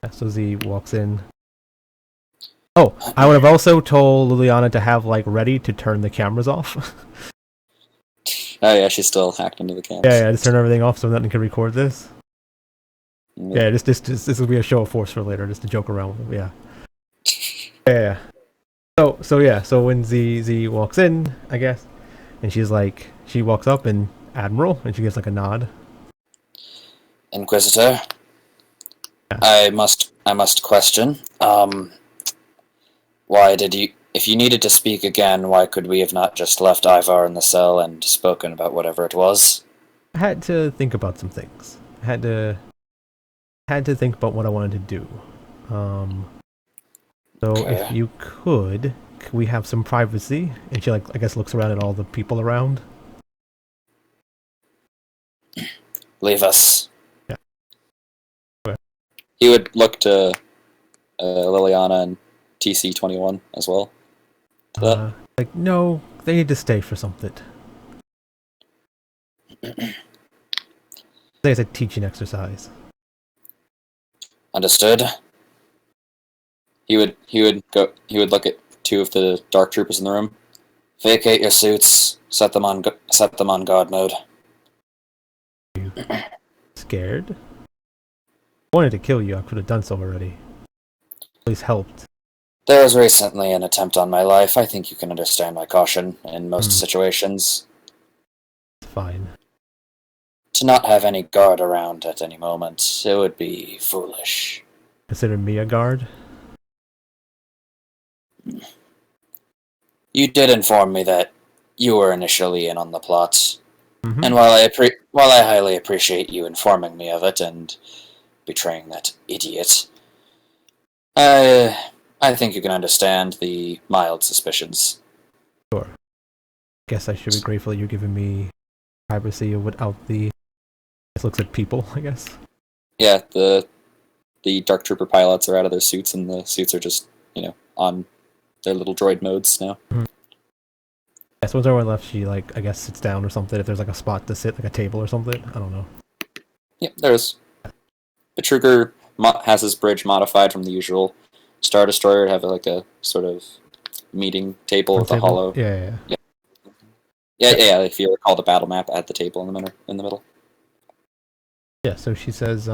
Yeah, so Z walks in. Oh, I would have also told Liliana to have like ready to turn the cameras off. Oh yeah, she's still hacked into the Yeah, cams. yeah, just turn everything off so nothing can record this. Yeah. Yeah, this will be a show of force for later, just to joke around with him. Yeah. Yeah. So when Z walks in, I guess, and she walks up and Admiral, and she gives like a nod. Inquisitor, Yeah. I must question. Why did you? If you needed to speak again, why could we have not just left Ivar in the cell and spoken about whatever it was? I had to think about some things. I had to think about what I wanted to do. Um, so if Okay. you could we have some privacy? And she I guess looks around at all the people around. Leave us. Yeah. Okay. He would look to Liliana and TC-21 as well. To that. Like no, they need to stay for something. It's a teaching exercise. Understood. He would look at two of the dark troopers in the room. Vacate your suits. Set them on guard mode. Scared? I wanted to kill you. I could have done so already. Please helped. There was recently an attempt on my life. I think you can understand my caution in most situations. It's fine. To not have any guard around at any moment, it would be foolish. Consider me a guard. You did inform me that you were initially in on the plot, Mm-hmm. and while I highly appreciate you informing me of it and betraying that idiot, I think you can understand the mild suspicions. Sure. Guess I should be grateful you're giving me privacy without the. This looks at people, I guess. Yeah, the Dark Trooper pilots are out of their suits, and the suits are just, on their little droid modes now. Mm-hmm. Yeah, so once everyone left, she I guess sits down or something. If there's like a spot to sit, like a table or something, I don't know. Yep, there's. The Trigger has his bridge modified from the usual Star Destroyer to have like a sort of meeting table with a hollow. Yeah. Yeah. If you recall the battle map, add the table in the middle. Yeah. So she says,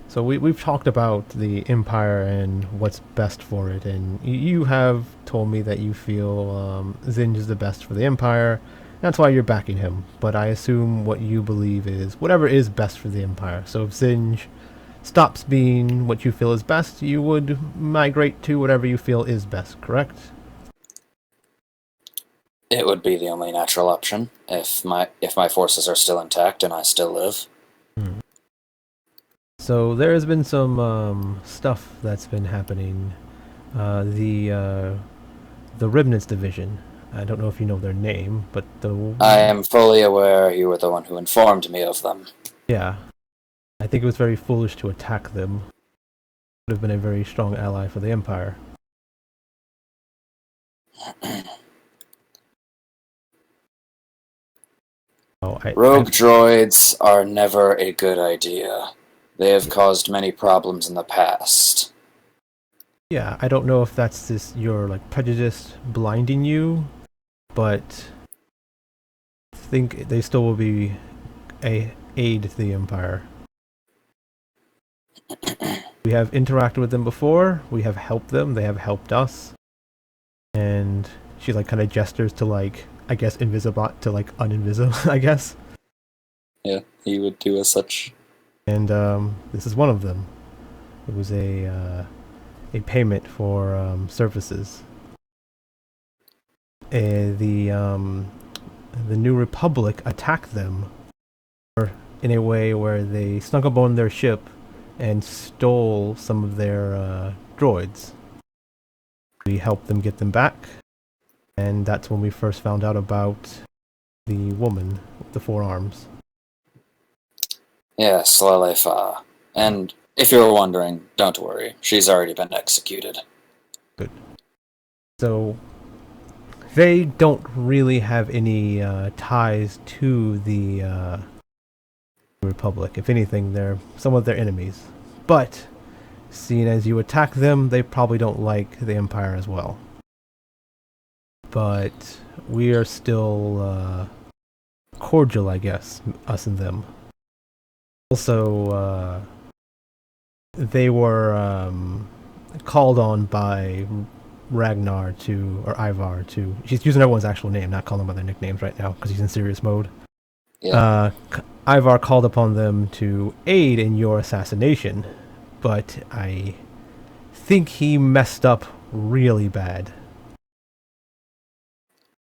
so we've talked about the Empire and what's best for it, and you have told me that you feel Zinj is the best for the Empire. That's why you're backing him. But I assume what you believe is whatever is best for the Empire. So if Zinj stops being what you feel is best, you would migrate to whatever you feel is best, correct? It would be the only natural option if my forces are still intact and I still live. So there has been some stuff that's been happening. The Ribnitz division. I don't know if you know their name, but I am fully aware you were the one who informed me of them. Yeah. I think it was very foolish to attack them. Would have been a very strong ally for the Empire. Rogue droids are never a good idea. They have caused many problems in the past. Yeah, I don't know if that's just your prejudice blinding you, but I think they still will be a aid to the Empire. We have interacted with them before. We have helped them. They have helped us. And she kind of gestures to I guess Invisibot to uninvisible, I guess. Yeah, he would do as such. And this is one of them. It was a payment for services. The New Republic attacked them in a way where they snuck up on their ship and stole some of their droids. We helped them get them back, and that's when we first found out about the woman with the 4 arms. Yes, Lalefa. And if you're wondering, don't worry. She's already been executed. Good. So, they don't really have any ties to the Republic. If anything, they're some of their enemies. But seeing as you attack them, they probably don't like the Empire as well. But we are still cordial, I guess, us and them. Also, they were called on by Ragnar to, or Ivar to, she's using everyone's actual name, not calling them by their nicknames right now, because he's in serious mode. Yeah. Ivar called upon them to aid in your assassination, but I think he messed up really bad.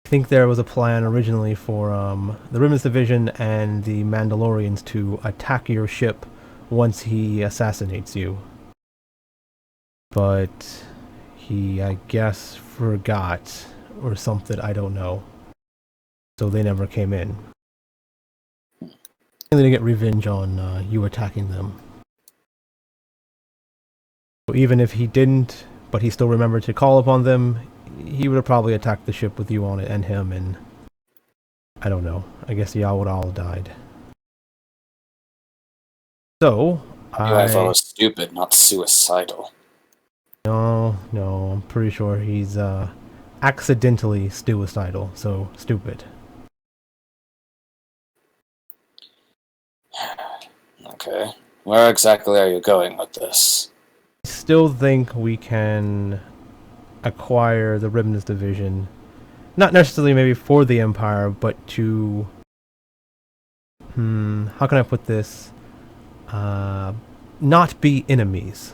I think there was a plan originally for the Rimmons Division and the Mandalorians to attack your ship once he assassinates you. But he, I guess, forgot or something, I don't know. So they never came in. And they didn't get revenge on you attacking them. So even if he didn't, but he still remembered to call upon them, he would have probably attacked the ship with you on it and him, and I don't know. I guess y'all would all died. So, UFO is stupid, not suicidal. No, I'm pretty sure he's accidentally suicidal, so stupid. Okay. Where exactly are you going with this? I still think we can acquire the Ribbons Division, not necessarily maybe for the Empire, but to how can I put this? Not be enemies.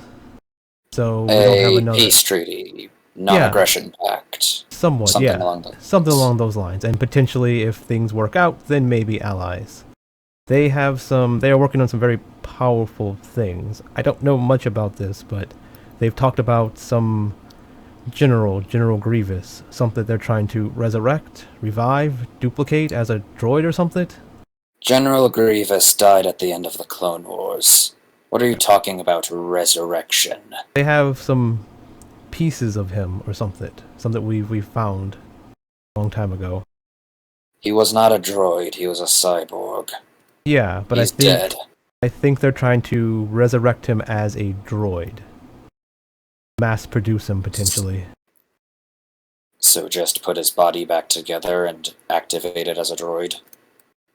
So we don't have another peace treaty, non-aggression pact. Somewhat, something yeah. along those Something lines. along those lines. And potentially, if things work out, then maybe allies. They are working on some very powerful things. I don't know much about this, but they've talked about some General Grievous, something they're trying to resurrect, revive, duplicate as a droid or something. General Grievous died at the end of the Clone Wars. What are you talking about, resurrection? They have some pieces of him or something we found a long time ago. He was not a droid, he was a cyborg. Yeah, but He's dead. I think they're trying to resurrect him as a droid. Mass produce him, potentially. So just put his body back together and activate it as a droid?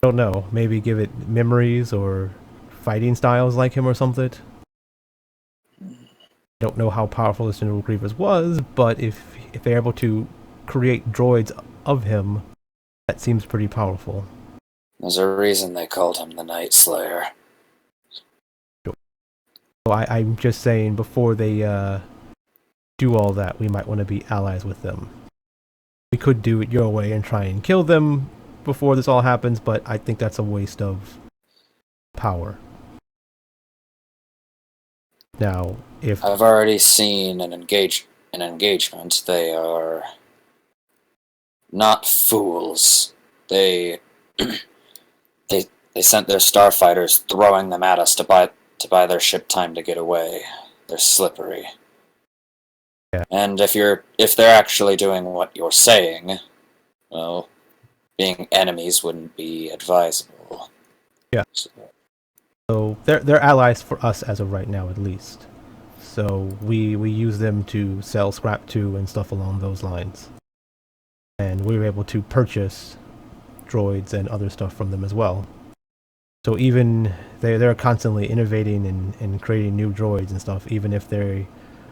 I don't know. Maybe give it memories or fighting styles like him or something. I don't know how powerful this General Grievous was, but if they're able to create droids of him, that seems pretty powerful. There's a reason they called him the Night Slayer. So I'm just saying, before they do all that, we might want to be allies with them. We could do it your way and try and kill them before this all happens, but I think that's a waste of power. Now, if I've already seen an engagement. They are not fools. They they sent their starfighters throwing them at us to buy their ship time to get away. They're slippery. Yeah. And if they're actually doing what you're saying, well, being enemies wouldn't be advisable. Yeah. So they're allies for us as of right now, at least. So we use them to sell scrap to and stuff along those lines. And we were able to purchase droids and other stuff from them as well. So even they're constantly innovating and creating new droids and stuff, even if they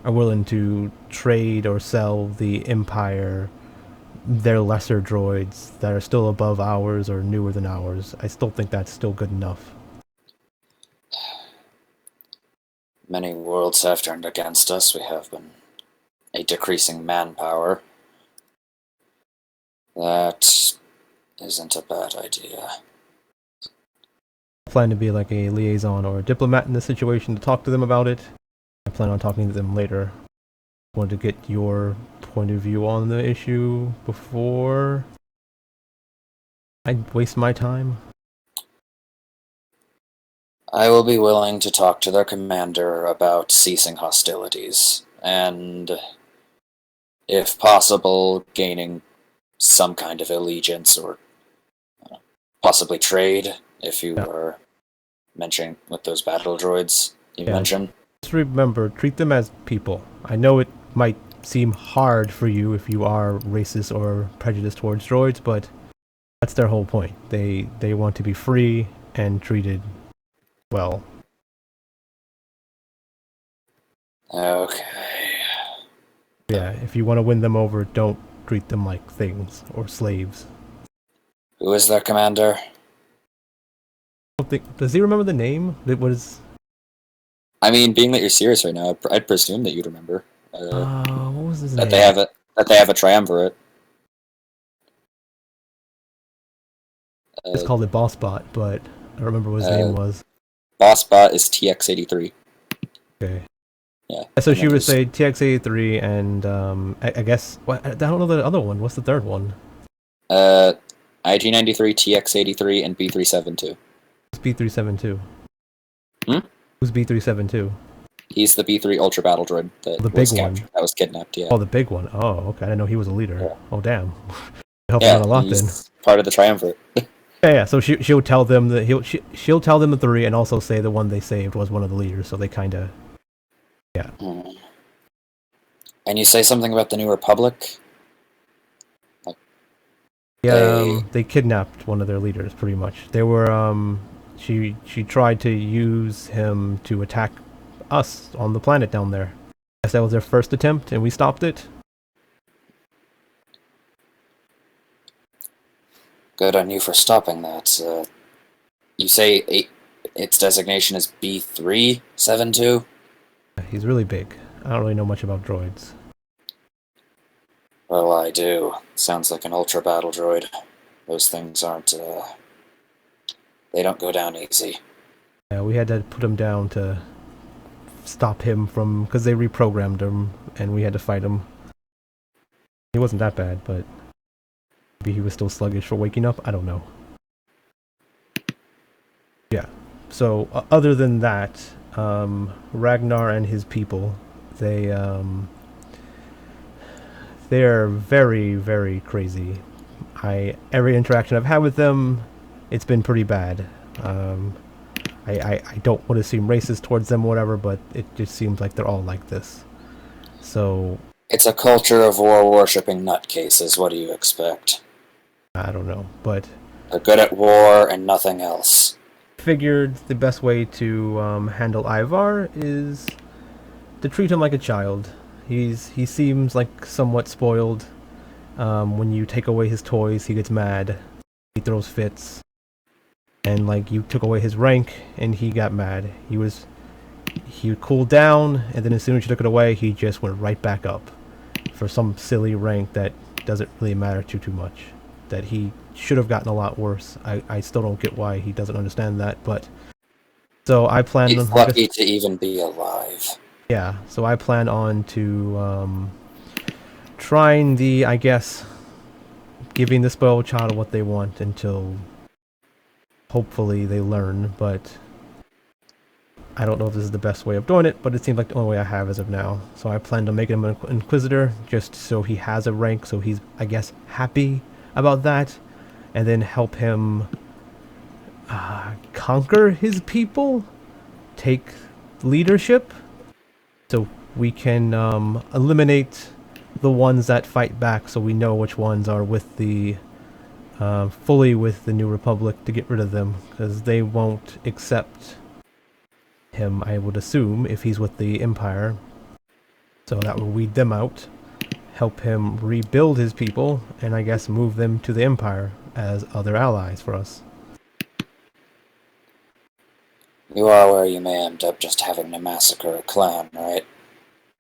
are willing to trade or sell the Empire their lesser droids that are still above ours or newer than ours. I still think that's still good enough. Many worlds have turned against us. We have been a decreasing manpower. That isn't a bad idea. I plan to be like a liaison or a diplomat in this situation to talk to them about it. I plan on talking to them later. I wanted to get your point of view on the issue before I waste my time. I will be willing to talk to their commander about ceasing hostilities, and, if possible, gaining some kind of allegiance or possibly trade, if you were mentioning with those battle droids you mentioned. Just remember, treat them as people. I know it might seem hard for you if you are racist or prejudiced towards droids, but that's their whole point. They want to be free and treated well. Okay. Yeah, if you want to win them over, don't treat them like things or slaves. Who is their commander? I don't think, does he remember the name? It was I mean, being that you're serious right now, I'd presume that you'd remember. what was his That name? they have a triumvirate. It's Uh, called it Bossbot, but I don't remember what his name was. Boss bot is TX83. Okay. Yeah. So and she then would there's say TX83 and I guess what I don't know the other one. What's the third one? IG93, TX83, and B372. It's B372. Hmm? Who's B372? He's the B3 Ultra Battle Droid The that big was one. captured, that was kidnapped. Yeah. Oh, the big one. Oh, okay. I didn't know he was a leader. Yeah. Oh, damn. Helping out Yeah, a lot then. he's part of the triumvirate. Yeah. So she'll tell them that she'll tell them the three and also say the one they saved was one of the leaders. So they kind of yeah. And you say something about the New Republic? Yeah, they kidnapped one of their leaders, pretty much. They were, she tried to use him to attack us on the planet down there. I guess that was their first attempt, and we stopped it. Good on you for stopping that. You say its designation is B372? He's really big. I don't really know much about droids. Well, I do. Sounds like an Ultra Battle Droid. Those things aren't, they don't go down easy. Yeah, we had to put him down to stop him from, because they reprogrammed him, and we had to fight him. He wasn't that bad, but maybe he was still sluggish for waking up. I don't know. Yeah. So other than that, Ragnar and his people, they're very, very crazy. Every interaction I've had with them, it's been pretty bad. I don't want to seem racist towards them or whatever, but it just seems like they're all like this. So It's a culture of war-worshipping nutcases. What do you expect? I don't know, but They're good at war and nothing else. figured the best way to handle Ivar is to treat him like a child. He seems like somewhat spoiled. When you take away his toys, he gets mad. He throws fits. And like you took away his rank, and he got mad. He would cool down, and then as soon as you took it away, he just went right back up for some silly rank that doesn't really matter too much. That he should have gotten a lot worse. I still don't get why he doesn't understand that, but so I plan He's on lucky to even be alive. yeah, so I plan on to trying I guess, giving the spoiled child what they want until hopefully they learn, but I don't know if this is the best way of doing it, but it seems like the only way I have as of now. So I plan to make him an Inquisitor, just so he has a rank, so he's, I guess, happy about that, and then help him conquer his people, take leadership, so we can eliminate the ones that fight back, so we know which ones are with the fully with the New Republic, to get rid of them, because they won't accept him, I would assume, if he's with the Empire. So that will weed them out, help him rebuild his people, and I guess move them to the Empire as other allies for us. You are where you may end up just having to massacre a clan, right?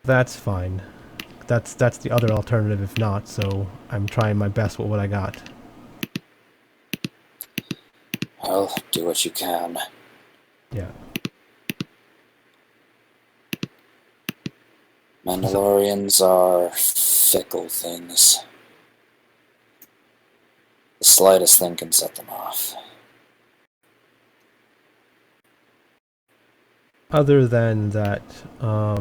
That's fine. That's the other alternative if not, so I'm trying my best with what I got. Well, do what you can. Yeah. Mandalorians are fickle things. The slightest thing can set them off. Other than that, I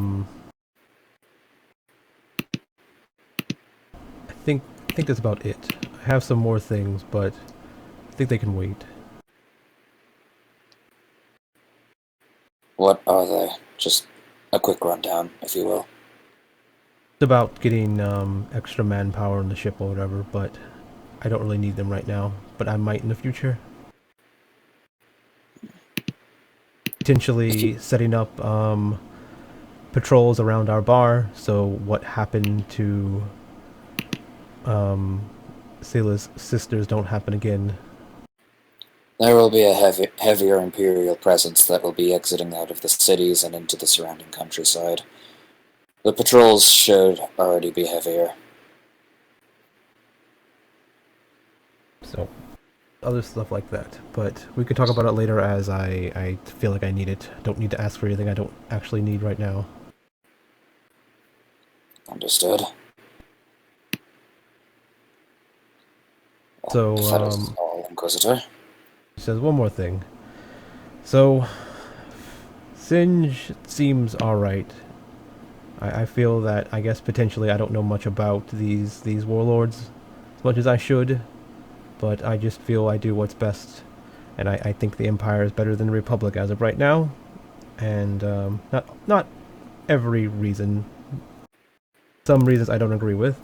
think that's about it. I have some more things, but I think they can wait. What are they? Just a quick rundown, if you will. It's about getting extra manpower on the ship or whatever, but I don't really need them right now. But I might in the future. If you, Potentially setting up patrols around our bar. So what happened to Sela's sisters don't happen again. there will be a heavier Imperial presence that will be exiting out of the cities and into the surrounding countryside. The patrols should already be heavier. So other stuff like that. But we could talk about it later as I feel like I need it. Don't need to ask for anything I don't actually need right now. Understood. So, If that is all, Inquisitor. he says one more thing. So, Singe seems alright. I feel that, I guess, potentially I don't know much about these warlords as much as I should, but I just feel I do what's best, and I think the Empire is better than the Republic as of right now, and not every reason. Some reasons I don't agree with,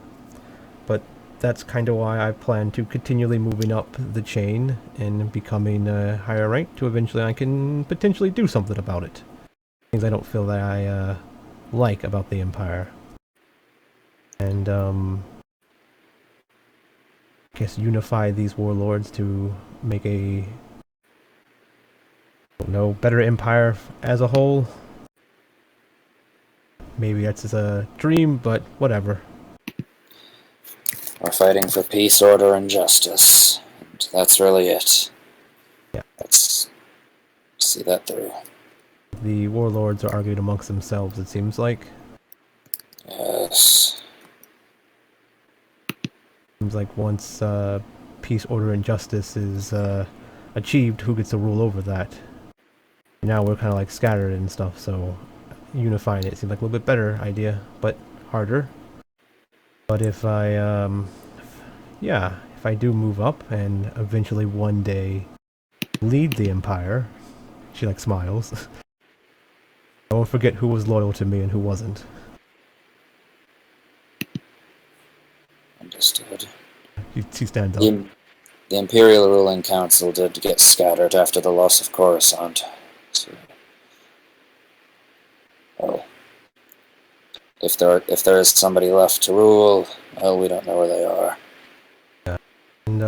but that's kind of why I plan to continually moving up the chain and becoming a higher rank to eventually I can potentially do something about it. Things I don't feel that I like about the Empire. And I guess unify these warlords to make a, I don't know, better Empire as a whole. Maybe that's just a dream, but whatever. We're fighting for peace, order, and justice. And that's really it. Yeah. Let's see that through. The warlords are arguing amongst themselves, it seems like. Yes. Seems like once peace, order, and justice is achieved, who gets to rule over that? Now we're kind of like scattered and stuff, so unifying it seems like a little bit better idea, but harder. But if I, yeah, if I do move up and eventually one day lead the Empire, she like smiles. I won't forget who was loyal to me and who wasn't. Understood. She stands up. The Imperial Ruling Council did get scattered after the loss of Coruscant. So, well, if there is somebody left to rule, well, we don't know where they are. Yeah. And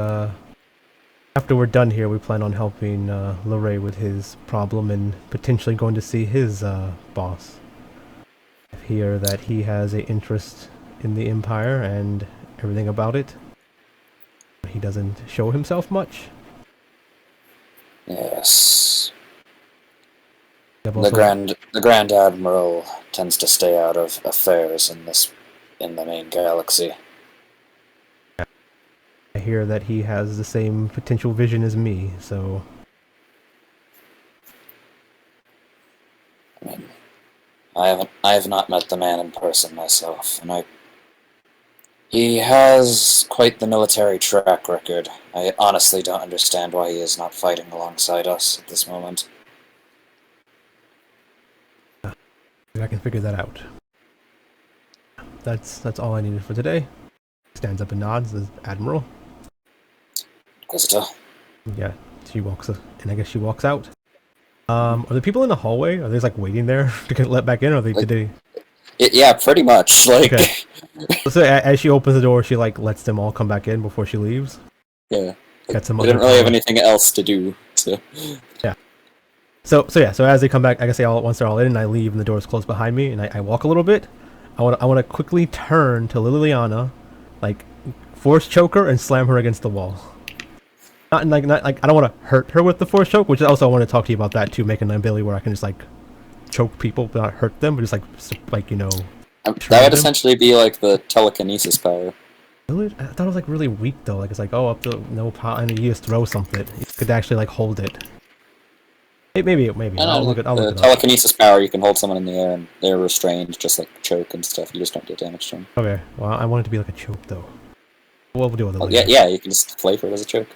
after we're done here, we plan on helping Luray with his problem and potentially going to see his boss. I hear that he has an interest in the Empire and everything about it. He doesn't show himself much. Yes. The Grand Admiral tends to stay out of affairs in the main galaxy. I hear that he has the same potential vision as me, so I mean, I have not met the man in person myself, and he has quite the military track record. I honestly don't understand why he is not fighting alongside us at this moment. I can figure that out. That's all I needed for today. Stands up and nods as Admiral. Inquisitor. Yeah, she walks, and I guess she walks out. Are the people in the hallway? Are they just like waiting there to get let back in, or did they? Yeah, pretty much. Like, okay. So as she opens the door, she like lets them all come back in before she leaves. Yeah. Got some. They didn't really have anything else to do. So. Yeah. So as they come back, I guess they all once they're all in, and I leave, and the door's closed behind me, and I walk a little bit. I want to quickly turn to Liliana, like force choke her and slam her against the wall. Not like I don't want to hurt her with the force choke, which also I want to talk to you about that too, making an ability where I can just like choke people but not hurt them, but just like you know. That would essentially be like the telekinesis power. Really? I thought it was like really weak though. Like it's like up to no power, and you just throw something. You could actually like hold it. Maybe. I'll look it up. Telekinesis power, you can hold someone in the air and they're restrained, just like choke and stuff. You just don't get damage to them. Okay. Well, I want it to be like a choke though. We'll deal with it later. Yeah. You can just flavor it as a choke.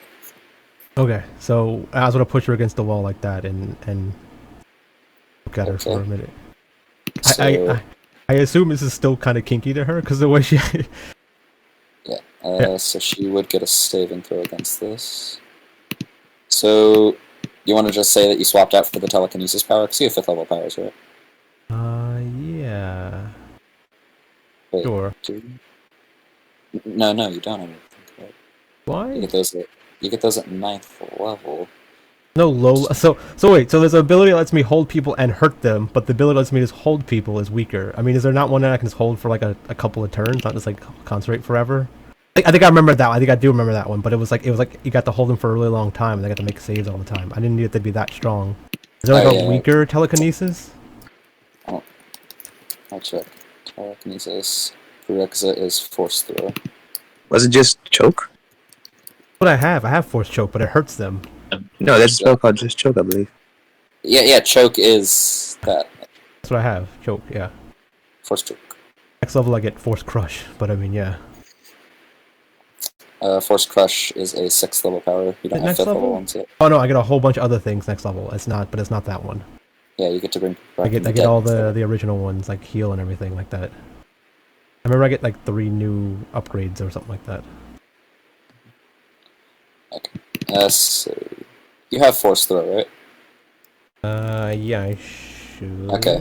Okay. So I was gonna push her against the wall like that and look at her for a minute. I, I, So I, I assume this is still kind of kinky to her, because the way she... yeah, Yeah. so she would get a saving throw against this. So you want to just say that you swapped out for the telekinesis power? Because you have 5th level powers, right? Yeah. Wait, Sure. no, you don't. I don't think, right? You Why? get those. You get those at 9th level. No low... So wait, so there's an ability that lets me hold people and hurt them, but the ability that lets me just hold people is weaker. I mean, is there not one that I can just hold for like a couple of turns, not just like concentrate forever? I think I remember that. I think I do remember that one, but it was like you got to hold them for a really long time, and they got to make saves all the time. I didn't need it to be that strong. Is there like Oh a yeah, weaker telekinesis? I'll check. Telekinesis prerequisite is force throw. Was it just choke? What I have force choke, but it hurts them. No, there's a spell called just choke, I believe. Yeah, choke is that. That's what I have. Choke, yeah. Force choke. Next level I get force crush, but I mean, yeah. Force crush is a 6th level power. You don't have Next 5th level level? ones yet. Oh no, I get a whole bunch of other things next level. But it's not that one. Yeah, you get to bring I back get all the original ones, like heal and everything like that. I remember I get like 3 new upgrades or something like that. Okay. So you have force throw, right? Yeah, I should. Okay.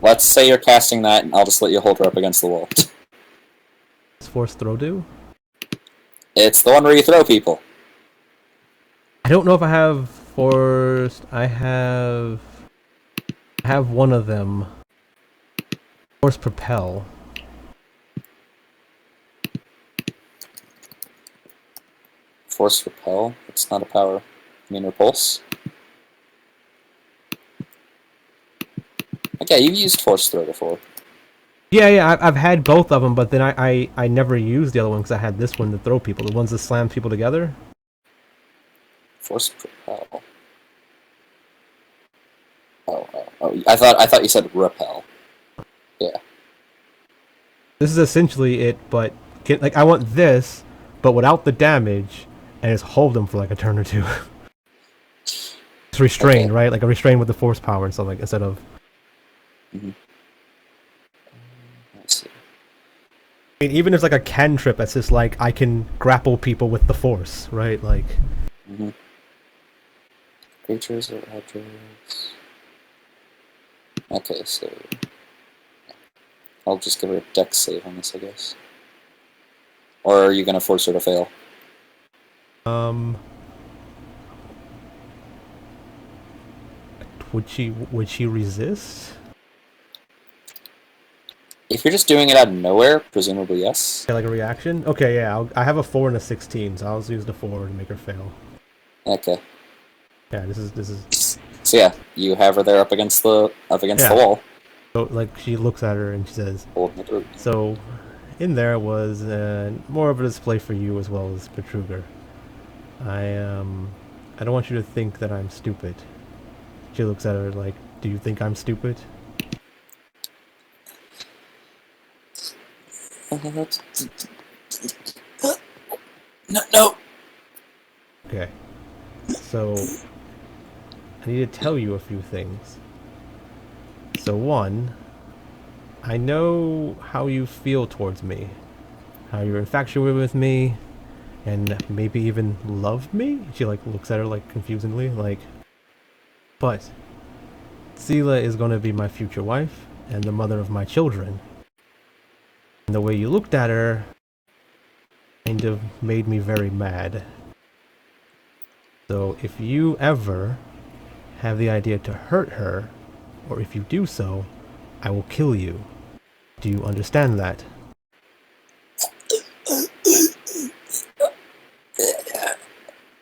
Let's say you're casting that, and I'll just let you hold her up against the wall. What's force throw do? It's the one where you throw people. I don't know if I have force. I have one of them. Force propel. Force repel. It's not a power. You mean repulse? Okay, you've used force throw before. Yeah, I've had both of them, but then I never used the other one because I had this one to throw people. The ones that slam people together. Force propel. Oh! I thought you said repel. Yeah. This is essentially it, but like I want this, but without the damage, and just hold them for like a turn or two. It's restrained, Okay. right? Like a restrained with the force power and stuff like instead of. Let's see. I mean, even if it's like a cantrip, that's just like I can grapple people with the force, right? Like. Creatures or objects. Okay, so I'll just give her a dex save on this, I guess. Or are you gonna force her to fail? Would she resist? If you're just doing it out of nowhere, presumably yes. Yeah, like a reaction? Okay, yeah. I have a 4 and a 16, so I'll just use the 4 to make her fail. Okay. Yeah, this is. So yeah, you have her there up against the wall. So like she looks at her and she says, Holding it through. "So, in there was more of a display for you as well as Petruger. I don't want you to think that I'm stupid." She looks at her like, "Do you think I'm stupid?" No. Okay. So, I need to tell you a few things. So one, I know how you feel towards me. How you're infatuated with me, and maybe even love me? She like looks at her like confusingly, like, but Sela is gonna be my future wife and the mother of my children. And the way you looked at her kind of made me very mad. So if you ever have the idea to hurt her, or if you do so, I will kill you. Do you understand that?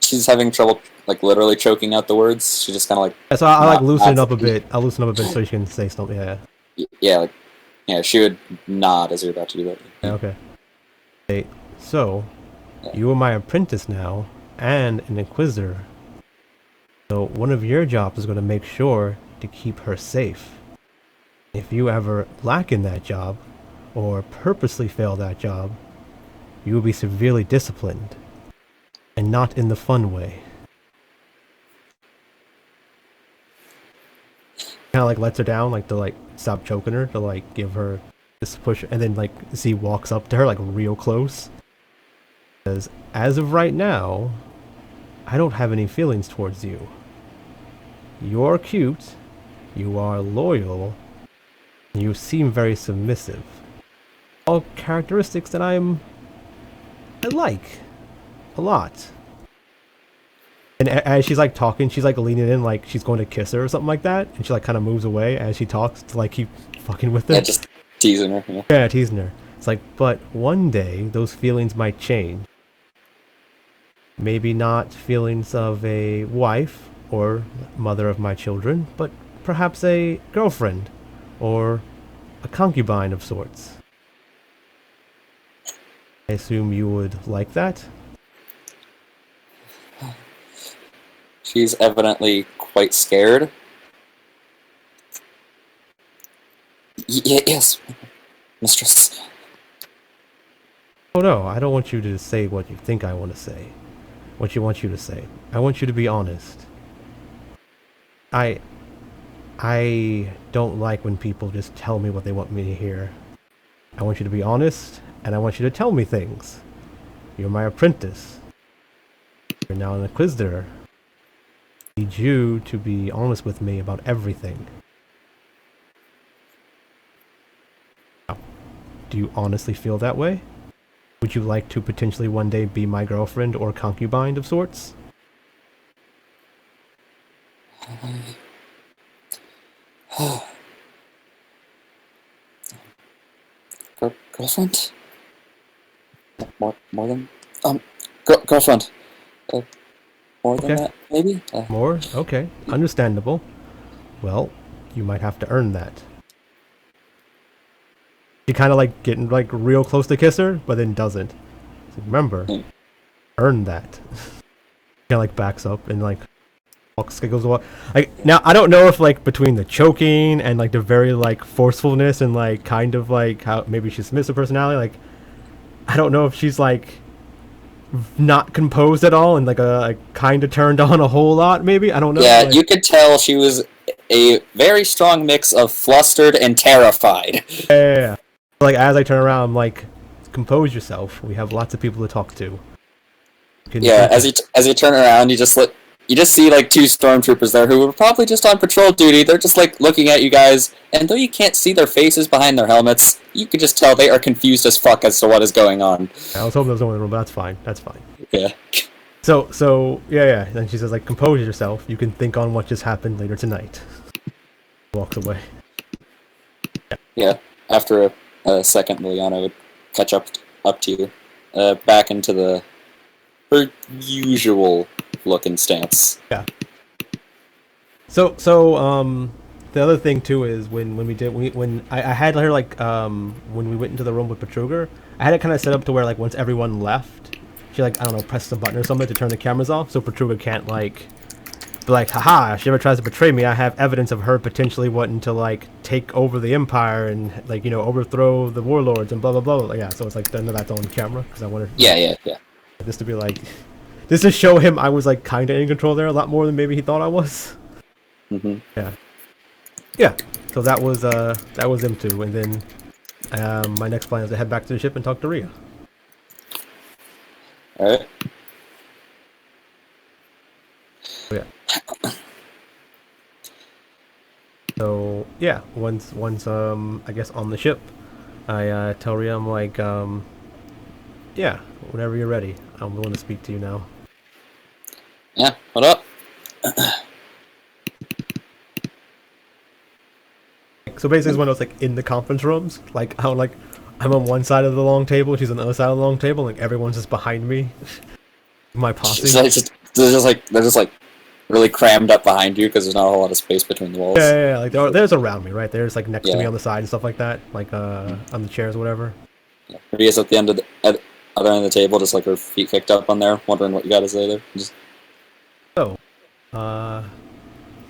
She's having trouble, like, literally choking out the words. She just kind of like. Yeah, so I like not- loosen it not- up a bit. I'll loosen up a bit so you can say something. Yeah. Yeah, she would nod as you're about to do that. Yeah, okay. Okay, so, Yeah. you are my apprentice now, and an inquisitor. So one of your jobs is going to make sure to keep her safe. If you ever lack in that job, or purposely fail that job, you will be severely disciplined. And not in the fun way. Kind of like lets her down, like to like stop choking her, to like give her this push, and then like Z walks up to her like real close. Says, as of right now, I don't have any feelings towards you. You're cute, you are loyal, you seem very submissive. All characteristics that I like a lot. And as she's like talking, she's like leaning in like she's going to kiss her or something like that, and she like kind of moves away as she talks to like keep fucking with her. Yeah, just teasing her. Yeah. Yeah, teasing her. It's like, but one day those feelings might change. Maybe not feelings of a wife or mother of my children, but perhaps a girlfriend or a concubine of sorts. I assume you would like that? She's evidently quite scared. Yes, mistress. Oh no, I don't want you to say what you think I want to say. What you want you to say. I want you to be honest. I don't like when people just tell me what they want me to hear. I want you to be honest, and I want you to tell me things. You're my apprentice. You're now an inquisitor. I need you to be honest with me about everything. Now, do you honestly feel that way? Would you like to potentially one day be my girlfriend or concubine of sorts? Girlfriend? More than girlfriend. More than that, maybe. More? Okay, understandable. Well, you might have to earn that. She kind of like getting like real close to kiss her, but then doesn't. So remember, earn that. Kind of like backs up and like walks, goes away. Like now, I don't know if like between the choking and like the very like forcefulness and like kind of like how maybe she's submissive personality. Like I don't know if she's like not composed at all and like a kind of turned on a whole lot. Maybe I don't know. Yeah, like, you could tell she was a very strong mix of flustered and terrified. Yeah. Like as I turn around, I'm like, compose yourself. We have lots of people to talk to. Yeah, as you turn around, you just see like two stormtroopers there who were probably just on patrol duty. They're just like looking at you guys, and though you can't see their faces behind their helmets, you can just tell they are confused as fuck as to what is going on. I was hoping there was no one in the room, but that's fine. That's fine. Yeah. So yeah. Then she says like, compose yourself. You can think on what just happened later tonight. Walks away. Yeah. After a second, Liliana would catch up to you, back into her usual looking stance. Yeah. So the other thing too is when I had her like when we went into the room with Patruger, I had it kind of set up to where like once everyone left, she like I don't know pressed the button or something to turn the cameras off, so Patruger can't like be like, haha, if she ever tries to betray me, I have evidence of her potentially wanting to like take over the empire and like overthrow the warlords and blah blah blah. Like, yeah, so it's like none of that's on camera because I wanted Yeah. this to be like this to show him I was like kind of in control there a lot more than maybe he thought I was. Yeah. So that was them two, and then my next plan is to head back to the ship and talk to Rhea. All right. Yeah. So yeah, once I guess on the ship, I tell Rhea I'm like yeah, whenever you're ready, I'm willing to speak to you now. Yeah. What up? So basically, it's one of those like in the conference rooms, like how like I'm on one side of the long table, she's on the other side of the long table, like everyone's just behind me. My posse. They're just like really crammed up behind you because there's not a whole lot of space between the walls. Yeah. Like there's around me, right? There's like next to me on the side and stuff like that, like on the chairs or whatever. Yeah. Rhea's at the end of the other end of the table, just like her feet kicked up on there, wondering what you got to say there. Just... So,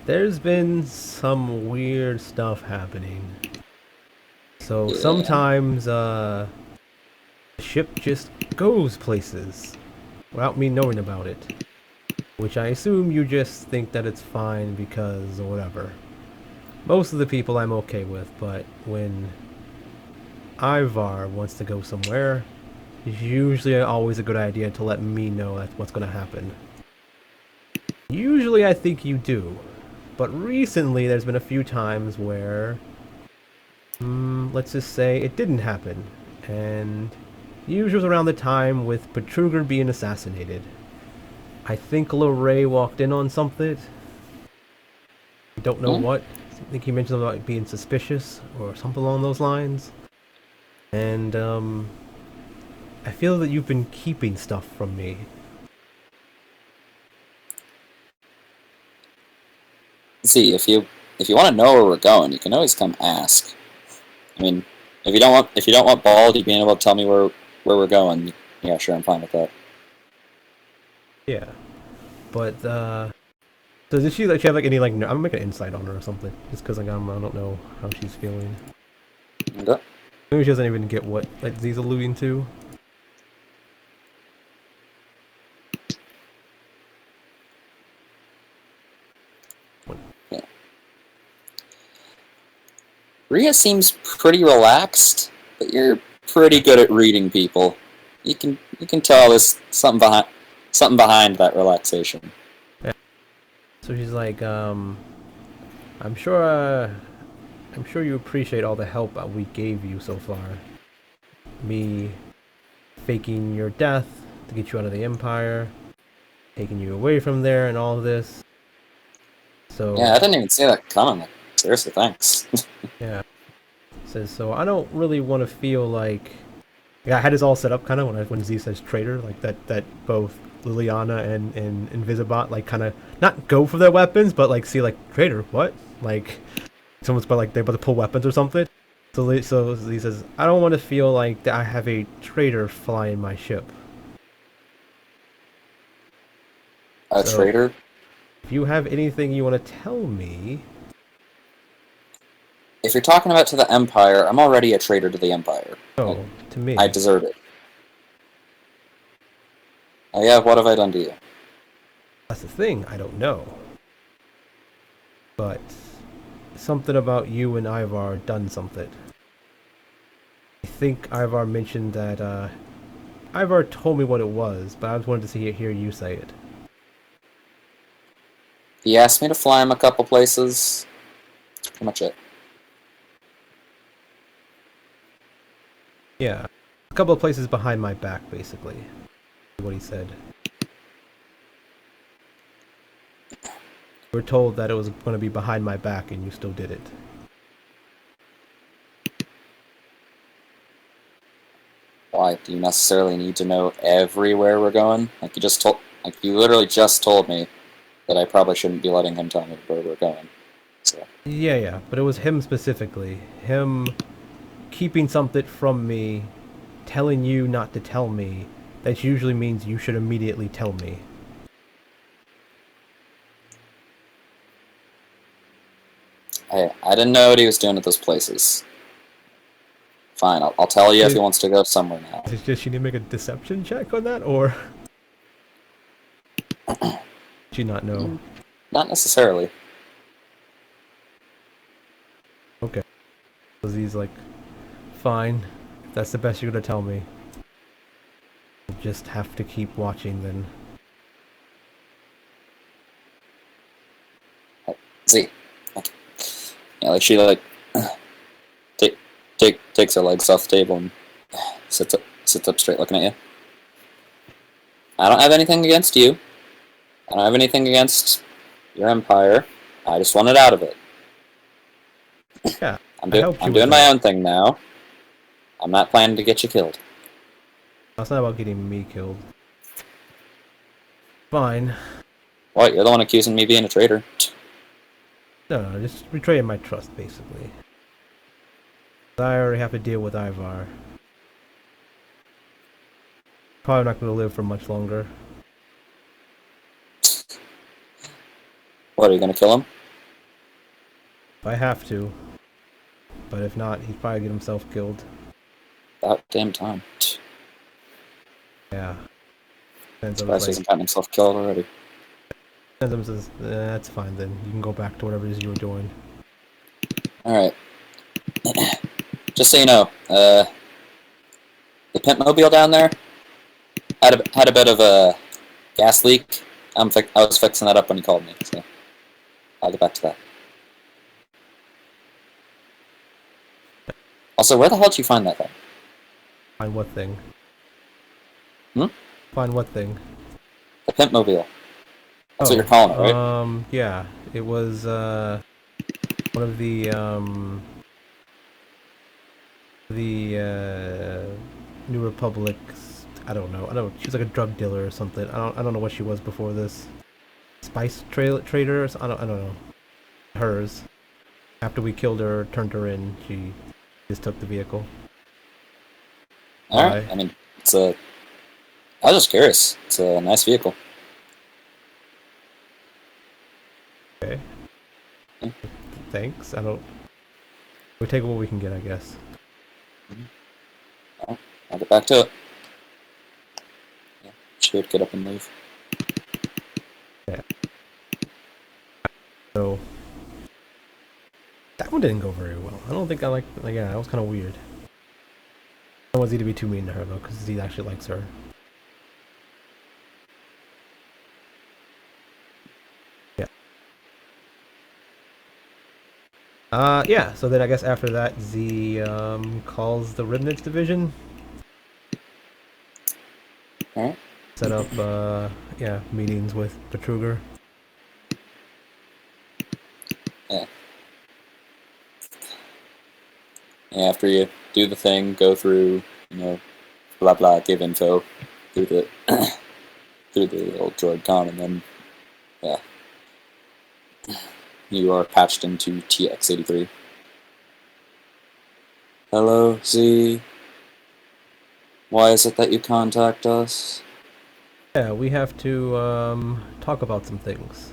there's been some weird stuff happening. So sometimes the ship just goes places without me knowing about it. Which I assume you just think that it's fine because or whatever. Most of the people I'm okay with, but when Ivar wants to go somewhere, it's usually always a good idea to let me know that's what's going to happen. Usually I think you do, but recently there's been a few times where, let's just say it didn't happen, and usually it was around the time with Petruger being assassinated. I think Lorray walked in on something. I don't know Hmm? what. I think he mentioned about being suspicious or something along those lines. And I feel that you've been keeping stuff from me. See, if you want to know where we're going, you can always come ask. I mean, if you don't want Baldy being able to tell me where we're going, yeah, sure, I'm fine with that. Yeah, but so did she like? She have like any like? I'm gonna make an insight on her or something, just because like I don't know how she's feeling. Okay. Maybe she doesn't even get what like Z's alluding to. Yeah. Rhea seems pretty relaxed, but you're pretty good at reading people. You can tell there's something behind that relaxation. Yeah. So she's like, I'm sure, I'm sure you appreciate all the help we gave you so far. Me faking your death to get you out of the Empire, taking you away from there, and all of this. Yeah, So I didn't even see that coming. Seriously, thanks. yeah, says so. I don't really want to feel like. Yeah, I had this all set up kind of when Z says traitor, like that both Liliana and Invisibot like kind of not go for their weapons, but like see like traitor what like someone's about like they're about to pull weapons or something. So Z says I don't want to feel like that I have a traitor flying my ship. A So traitor? if you have anything you want to tell me, If you're talking about to the Empire, I'm already a traitor to the Empire. oh to I me, deserve it. Oh yeah, what have I done to you? that's the thing. I don't know, but something about you and Ivar done something. I think Ivar mentioned that Ivar told me what it was, but I just wanted to hear you say it. He asked me to fly him a couple places. That's pretty much it. Yeah, a couple of places behind my back, basically. What he said. We're told that it was going to be behind my back, and you still did it. Why do you necessarily need to know everywhere we're going? Like you literally just told me that I probably shouldn't be letting him tell me where we're going. So Yeah, but it was him specifically. Him keeping something from me, telling you not to tell me. That usually means you should immediately tell me. I didn't know what he was doing at those places. Fine, I'll tell you if he wants to go somewhere now. Is it just you need to make a deception check on that, or do you not know? Not necessarily. Okay. So he's like, fine. If that's the best you're gonna tell me. I'll just have to keep watching then. See, yeah, like she takes her legs off the table and sits up straight, looking at you. I don't have anything against you. I don't have anything against your empire. I just wanted out of it. Yeah, I'm I helped you I'm with doing my that. own thing now. I'm not planning to get you killed. It's not about getting me killed. Fine. What? You're the one accusing me of being a traitor. No, just betraying my trust, basically. I already have to deal with Ivar. Probably not going to live for much longer. What, are you gonna kill him? If I have to. But if not, he'd probably get himself killed. About damn time. Yeah. And so Surprised it's he like, hasn't gotten himself killed already. Sensum says, that's fine then. You can go back to whatever it is you were doing. Alright. Just so you know, the pimp mobile down there had a bit of a gas leak. I was fixing that up when you called me, so I'll get back to that. Also, where the hell did you find that thing? Find what thing? Hmm? Find what thing? The pimp mobile. That's what you're calling it, right? Yeah. It was, one of the New Republic's, I don't know, she was like a drug dealer or something. I don't know what she was before this. Spice trader or something? I don't know. Hers. After we killed her, turned her in, she just took the vehicle. Alright, I mean, I was just curious. It's a nice vehicle. Okay. Yeah. Thanks. We take what we can get, I guess. I'll get back to it. Yeah, should get up and move. Yeah. So that one didn't go very well. I don't think I like. Yeah, that was kind of weird. I don't want Z to be too mean to her though, because Z actually likes her. Yeah. Yeah. So then I guess after that, Z calls the Remnants division. Alright. Set up yeah, meetings with Betruger. Yeah. After you do the thing, go through, blah blah, give info through the through the old droid con, and then yeah, you are patched into TX-83. Hello, Z. Why is it that you contact us? Yeah, we have to talk about some things.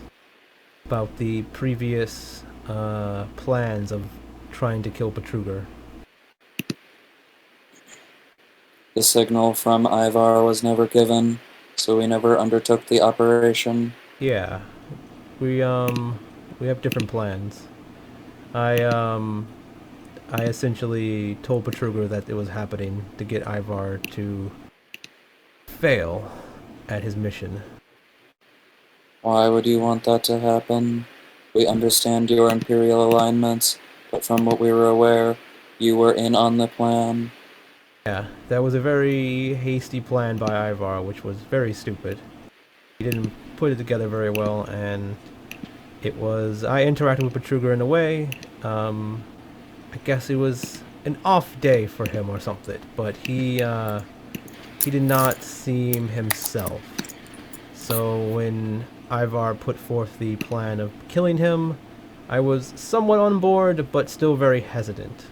About the previous plans of trying to kill Betruger. The signal from Ivar was never given, so we never undertook the operation. Yeah, we have different plans. I essentially told Betruger that it was happening to get Ivar to fail at his mission. Why would you want that to happen? We understand your Imperial alignments, but from what we were aware, you were in on the plan. Yeah, that was a very hasty plan by Ivar, which was very stupid. He didn't put it together very well, and it was... I interacted with Betruger in a way. I guess it was an off day for him or something, but he did not seem himself. So when Ivar put forth the plan of killing him, I was somewhat on board, but still very hesitant.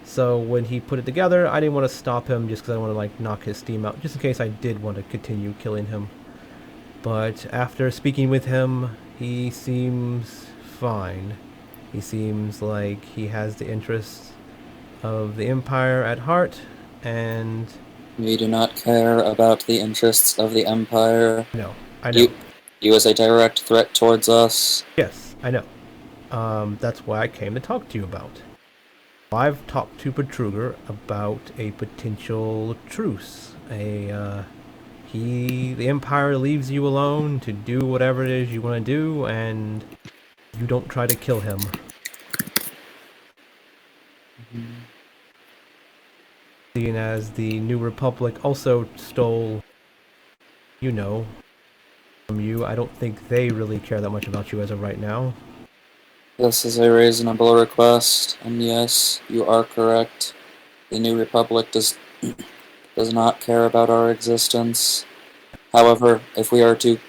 So when he put it together, I didn't want to stop him just because I want to like knock his steam out, just in case I did want to continue killing him. But after speaking with him, he seems fine. He seems like he has the interests of the Empire at heart, and... We do not care about the interests of the Empire. No, I know. You as a direct threat towards us. Yes, I know. That's why I came to talk to you about. I've talked to Betruger about a potential truce. The Empire leaves you alone to do whatever it is you want to do, and you don't try to kill him. Seeing as the New Republic also stole, from you, I don't think they really care that much about you as of right now. This is a reasonable request, and yes, you are correct. The New Republic does not care about our existence. However, if we are to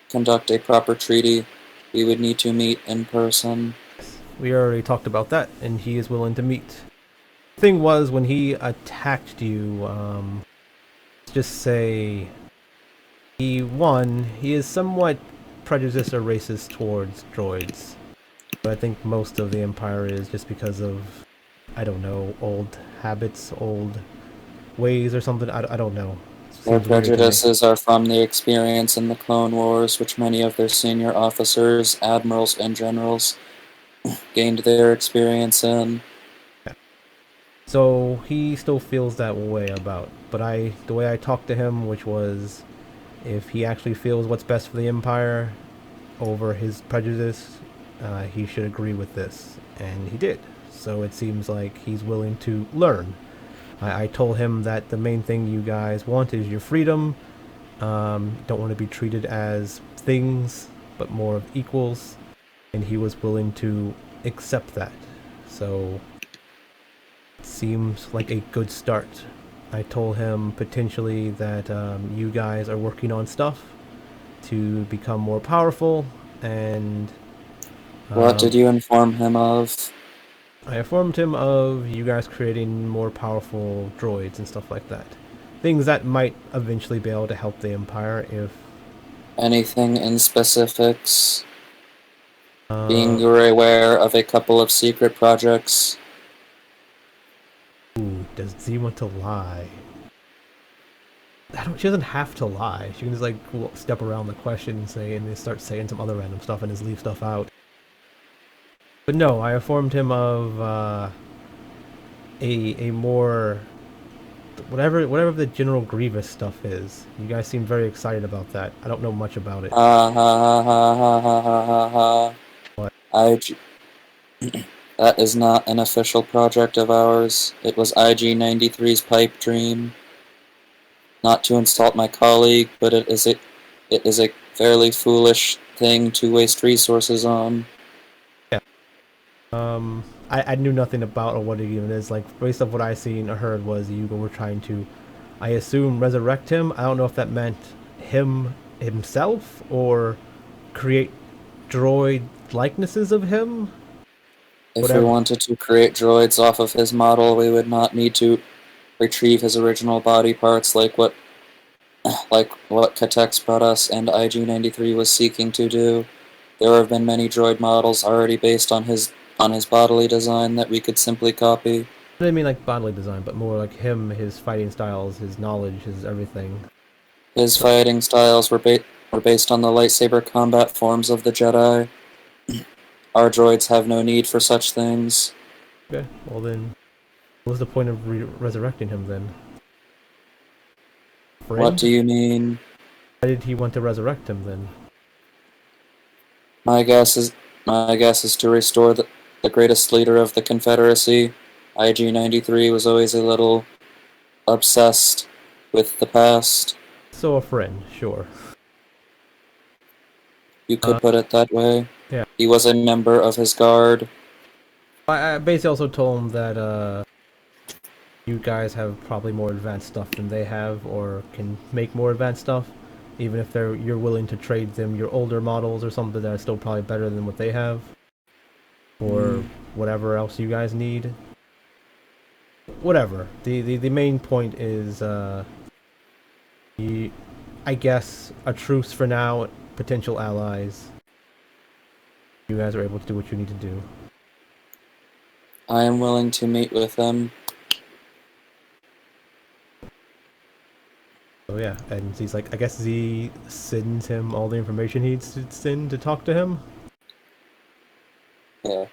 conduct a proper treaty, we would need to meet in person. We already talked about that, and he is willing to meet. The thing was, when he attacked you, just say, he is somewhat prejudiced or racist towards droids. But I think most of the Empire is just because of, I don't know, old habits, old ways or something. I don't know. Their prejudices are from the experience in the Clone Wars, which many of their senior officers, admirals, and generals gained their experience in. So he still feels that way about, but the way I talked to him, which was, if he actually feels what's best for the Empire over his prejudice, he should agree with this, and he did. So it seems like he's willing to learn. I told him that the main thing you guys want is your freedom. Don't want to be treated as things, but more of equals, and he was willing to accept that. So it seems like a good start. I told him potentially that you guys are working on stuff to become more powerful, and What did you inform him of? I informed him of you guys creating more powerful droids and stuff like that. Things that might eventually be able to help the Empire if... Anything in specifics? Being Uh, you were aware of a couple of secret projects. ooh, does Z want to lie? She doesn't have to lie. She can just like step around the question and then start saying some other random stuff and just leave stuff out. But no, I informed him of a more whatever the General Grievous stuff is. You guys seem very excited about that. I don't know much about it. Ha ha ha ha ha ha ha ha. What? That is not an official project of ours. It was IG-93's pipe dream. Not to insult my colleague, but it is a fairly foolish thing to waste resources on. Yeah. I knew nothing about or what it even is. Like, based off what I seen or heard was you were trying to, I assume, resurrect him. I don't know if that meant him himself or create droid likenesses of him. If Whatever. we wanted to create droids off of his model, we would not need to retrieve his original body parts like what Katex brought us and IG-93 was seeking to do. There have been many droid models already based on his bodily design that we could simply copy. I didn't mean like bodily design, but more like him, his fighting styles, his knowledge, his everything. His fighting styles were based on the lightsaber combat forms of the Jedi. Our droids have no need for such things. Okay, well then, what was the point of resurrecting him then? Friend? What do you mean? Why did he want to resurrect him then? My guess is to restore the greatest leader of the Confederacy. IG-93 was always a little obsessed with the past. So a friend, sure. You could put it that way. Yeah. He was a member of his guard. I basically also told him that you guys have probably more advanced stuff than they have, or can make more advanced stuff, even if you're willing to trade them your older models or something that are still probably better than what they have, or whatever else you guys need. Whatever. The main point is, I guess, a truce for now, potential allies. You guys are able to do what you need to do. I am willing to meet with them. So yeah, and he's like, I guess Z sends him all the information he needs to send to talk to him? Yeah.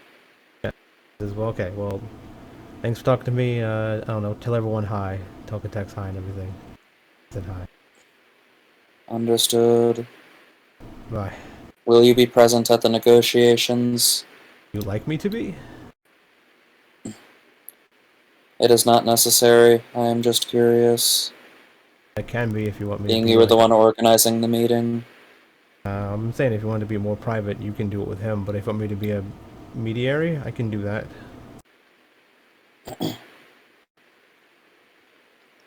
Yeah. Says, well, okay, well, thanks for talking to me. I don't know, tell everyone hi. Tell Katex hi and everything. Said hi. Understood. Bye. Will you be present at the negotiations? You like me to be? It is not necessary. I am just curious. I can be if you want me Being to be. you were the one organizing the meeting. I'm saying if you want to be more private, you can do it with him, but if you want me to be a mediary, I can do that.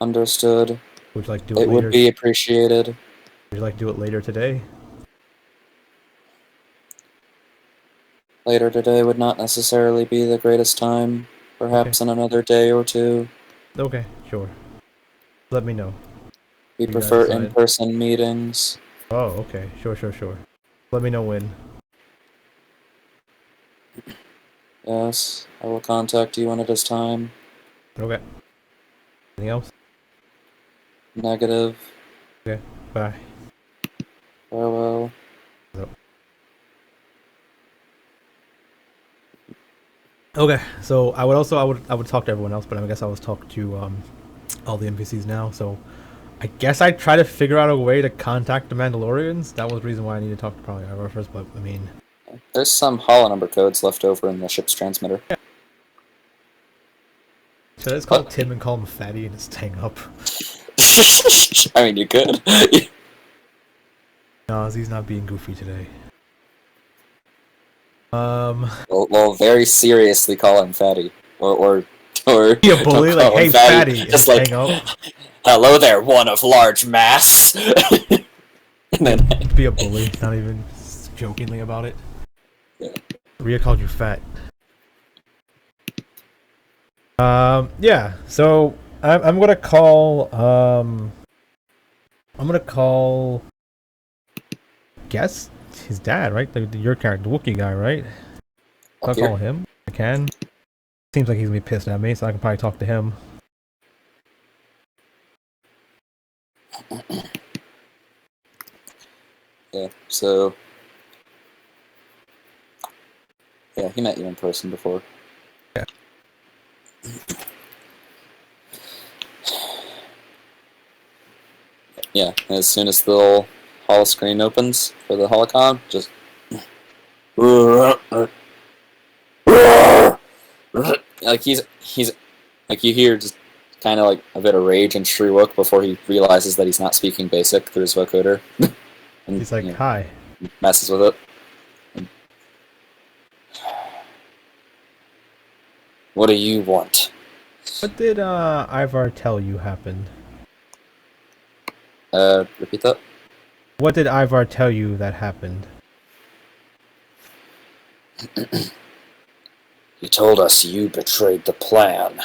Understood. Would you like to do it It later? would be appreciated. Would you like to do it later today? Later today would not necessarily be the greatest time. Perhaps in another day or two. Okay, sure. Let me know. We You prefer guys decide. in-person meetings. Oh, okay. Sure. Let me know when. Yes, I will contact you when it is time. Okay. Anything else? Negative. Okay. Bye. Farewell. Yep. Okay, so I would talk to everyone else, but I guess I was talking to all the NPCs now. So I guess I try to figure out a way to contact the Mandalorians. That was the reason why I need to talk to probably Ivor first. But I mean, There's some hollow number codes left over in the ship's transmitter. should I just call Tim and call him Fatty and just hang up? I mean, you could. No, he's not being goofy today. Well, very seriously call him Fatty. Or Be a bully, don't like, call hey, him Fatty, just and like, hang up. hello there, one of large mass. And then, Be a bully, not even jokingly about it. yeah. Rhea called you fat. Yeah. So I'm gonna call. I'm gonna call. Guess his dad, right? Your character, the Wookiee guy, right? I'll call him. I can. Seems like he's gonna be pissed at me, so I can probably talk to him. Yeah, so... Yeah, he met you in person before. Yeah. Yeah, as soon as the little holo screen opens for the holocron, just... Like, he's... Like, you hear just kind of like a bit of rage and Shriwook before he realizes that he's not speaking basic through his vocoder. And, He's like, you know, hi. messes with it. And, what do you want? What did Ivar tell you happened? Repeat that? What did Ivar tell you that happened? He told us you betrayed the plan.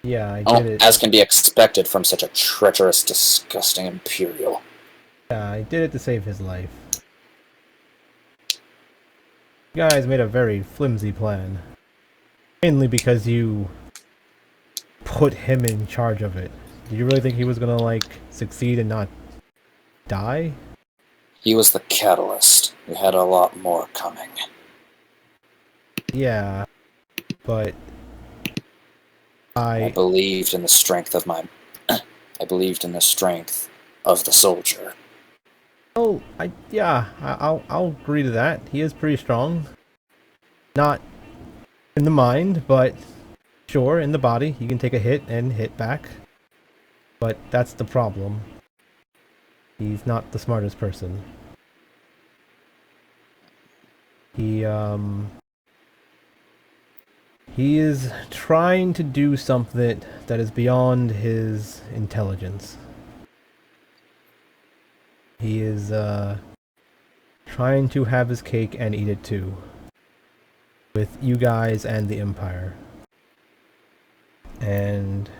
Yeah, I did it. As can be expected from such a treacherous, disgusting Imperial. Yeah, I did it to save his life. You guys made a very flimsy plan. Mainly because you put him in charge of it. Did you really think he was gonna, like, succeed and not die? He was the catalyst. We had a lot more coming. Yeah, but I believed in the strength of my... I believed in the strength of the soldier. Oh, I'll agree to that. He is pretty strong. Not in the mind, but sure, in the body. He can take a hit and hit back. But that's the problem. He's not the smartest person. He is trying to do something that is beyond his intelligence. He is trying to have his cake and eat it too. With you guys and the Empire. And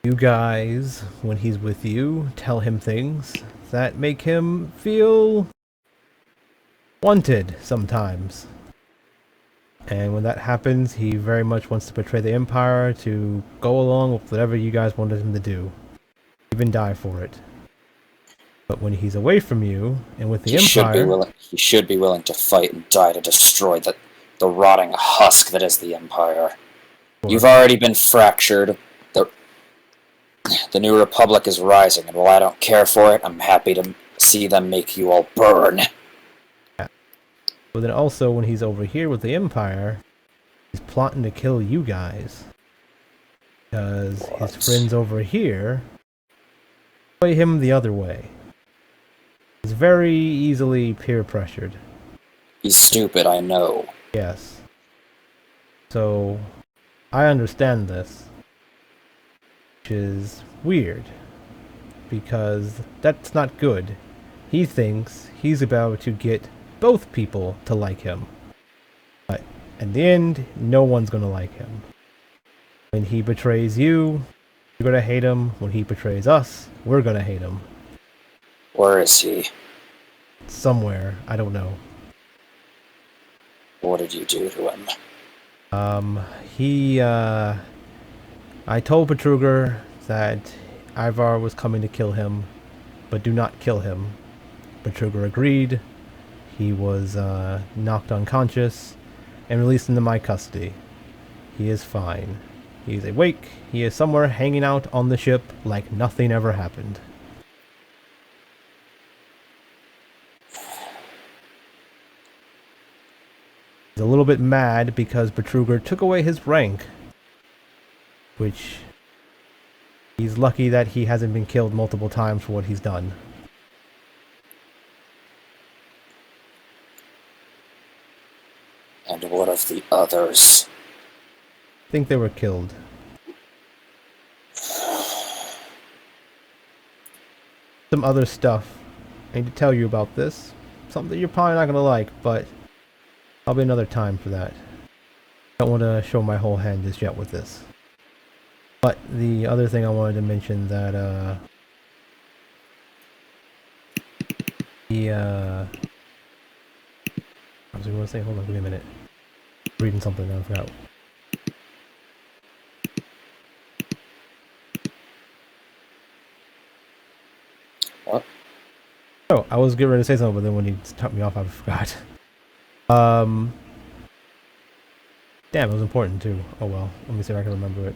you guys, when he's with you, tell him things that make him feel wanted sometimes. And when that happens, he very much wants to betray the Empire to go along with whatever you guys wanted him to do. Even die for it. But when he's away from you, and with the Empire... He should be willing to fight and die to destroy the rotting husk that is the Empire. Sure. You've already been fractured. The New Republic is rising, and while I don't care for it, I'm happy to see them make you all burn. But then also, when he's over here with the Empire, he's plotting to kill you guys. Because his friends over here play him the other way. He's very easily peer pressured. He's stupid, I know. Yes. So, I understand this. Which is weird. Because that's not good. He thinks he's about to get both people to like him. But in the end, no one's gonna like him. When he betrays you, you're gonna hate him. When he betrays us, we're gonna hate him. Where is he? Somewhere. I don't know. What did you do to him? I told Petruger that Ivar was coming to kill him, but do not kill him. Petruger agreed. He was knocked unconscious and released into my custody. He is fine. He is awake. He is somewhere hanging out on the ship like nothing ever happened. He's a little bit mad because Betruger took away his rank, which he's lucky that he hasn't been killed multiple times for what he's done. And what of the others? I think they were killed. Some other stuff. I need to tell you about this. Something that you're probably not going to like, but I'll be another time for that. I don't want to show my whole hand just yet with this. But the other thing I wanted to mention that, I was going to say, hold on, give me a minute. Reading something now, I forgot. What? Oh, I was getting ready to say something, but then when he cut me off, I forgot. Damn, it was important too. Oh well, let me see if I can remember it.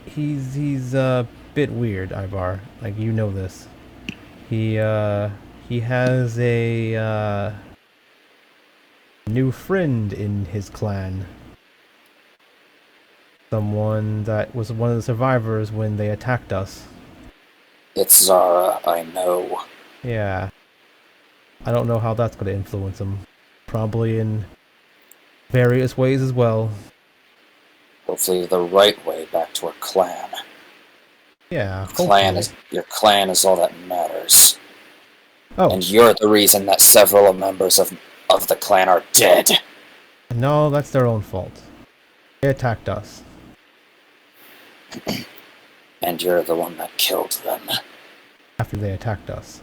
He's a bit weird, Ivar. Like, you know this. He has a new friend in his clan. Someone that was one of the survivors when they attacked us. It's Zara, I know. Yeah. I don't know how that's going to influence him. Probably in various ways as well. Hopefully the right way back to our clan. Yeah, Your clan is all that matters. Oh. And you're the reason that several members of the clan are dead. No, that's their own fault. They attacked us. And you're the one that killed them. After they attacked us.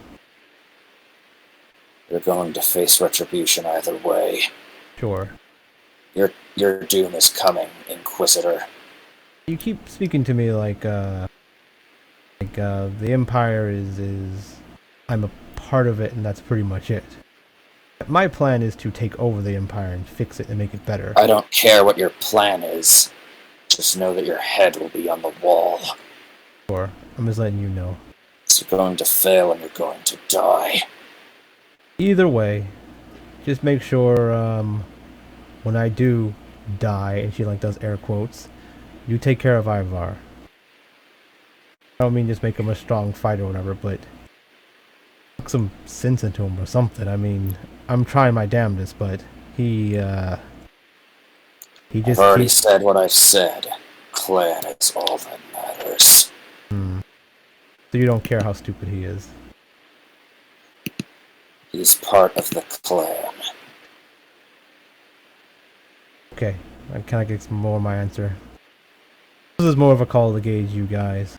You're going to face retribution either way. Sure. Your doom is coming, Inquisitor. You keep speaking to me like the Empire is I'm a part of it and that's pretty much it. My plan is to take over the Empire and fix it and make it better. I don't care what your plan is. Just know that your head will be on the wall. Sure. I'm just letting you know. You're going to fail and you're going to die. Either way, just make sure when I do die, and she like does air quotes, you take care of Ivar. I don't mean just make him a strong fighter or whatever, but put some sense into him or something. I mean, I'm trying my damnedest, but he just I've already said what I've said. Clan is all that matters. So you don't care how stupid he is. He's part of the clan. Okay, I kind of get some more of my answer. This is more of a call to gauge you guys.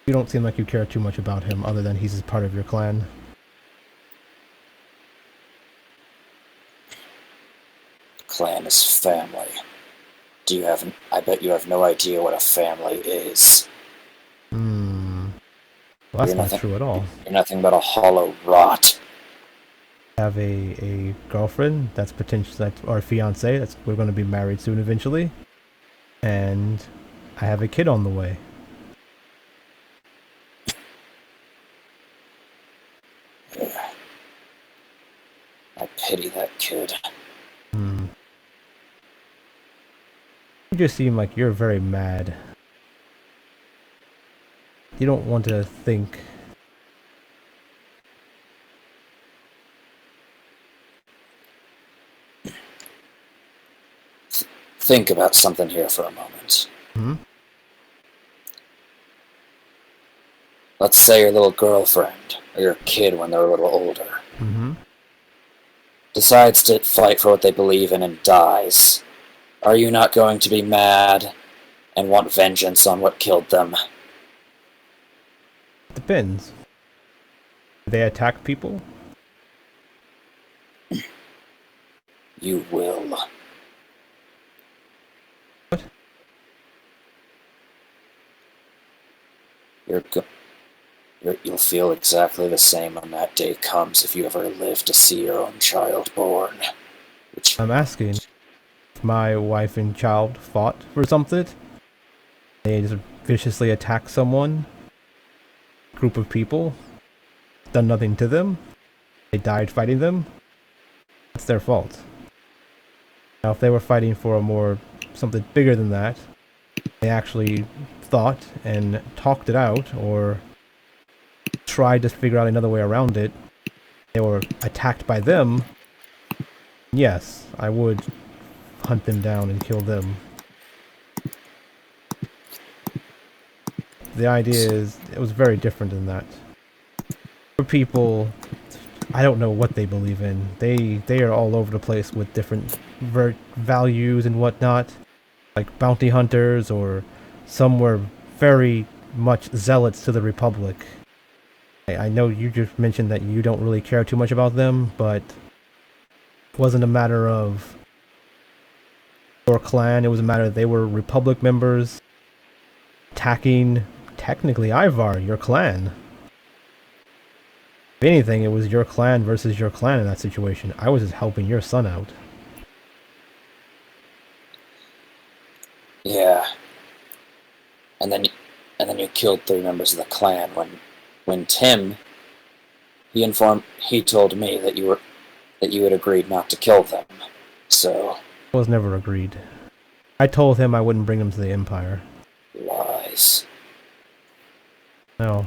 You don't seem like you care too much about him, other than he's part of your clan. Clan is family. I bet you have no idea what a family is. Well, that's not true at all. You're nothing but a hollow rot. I have a girlfriend that's potentially our fiance. We're going to be married soon eventually, and I have a kid on the way. I pity that kid. You just seem like you're very mad. You don't want to think. Think about something here for a moment. Let's say your little girlfriend, or your kid when they're a little older, decides to fight for what they believe in and dies. Are you not going to be mad and want vengeance on what killed them? Depends. Do they attack people? You will. What? You're You'll feel exactly the same when that day comes if you ever live to see your own child born. Which, I'm asking if my wife and child fought for something. They just viciously attacked someone, group of people, done nothing to them. They died fighting them. It's their fault. Now, if they were fighting for something bigger than that, they actually thought and talked it out or tried to figure out another way around it, they were attacked by them, yes, I would hunt them down and kill them. The idea is, it was very different than that. For people, I don't know what they believe in. They are all over the place with different values and whatnot, like bounty hunters, or some were very much zealots to the Republic. I know you just mentioned that you don't really care too much about them, but it wasn't a matter of your clan, it was a matter that they were Republic members attacking, technically, Ivar, your clan. If anything, it was your clan versus your clan in that situation. I was just helping your son out. yeah. And then you killed 3 members of the clan when Tim, he told me that you had agreed not to kill them. So It was never agreed. I told him I wouldn't bring them to the Empire. lies. No.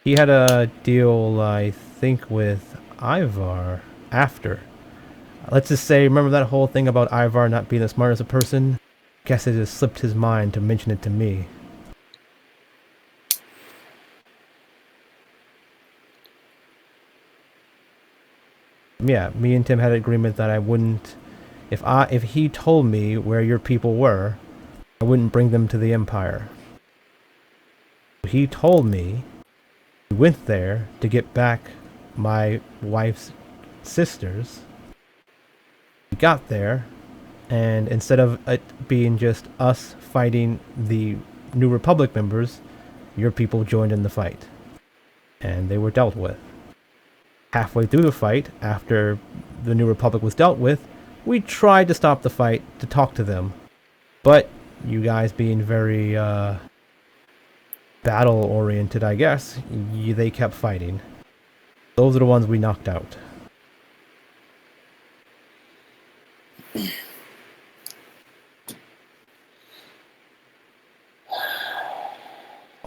He had a deal, I think, with Ivar after. Let's just say, remember that whole thing about Ivar not being as smart as a person? Guess it just slipped his mind to mention it to me. Yeah, me and Tim had an agreement that I wouldn't, if he told me where your people were, I wouldn't bring them to the Empire. He told me he went there to get back my wife's sisters. We got there, and instead of it being just us fighting the New Republic members, your people joined in the fight. And they were dealt with. Halfway through the fight, after the New Republic was dealt with, we tried to stop the fight to talk to them. But you guys being very battle-oriented, I guess, they kept fighting. Those are the ones we knocked out.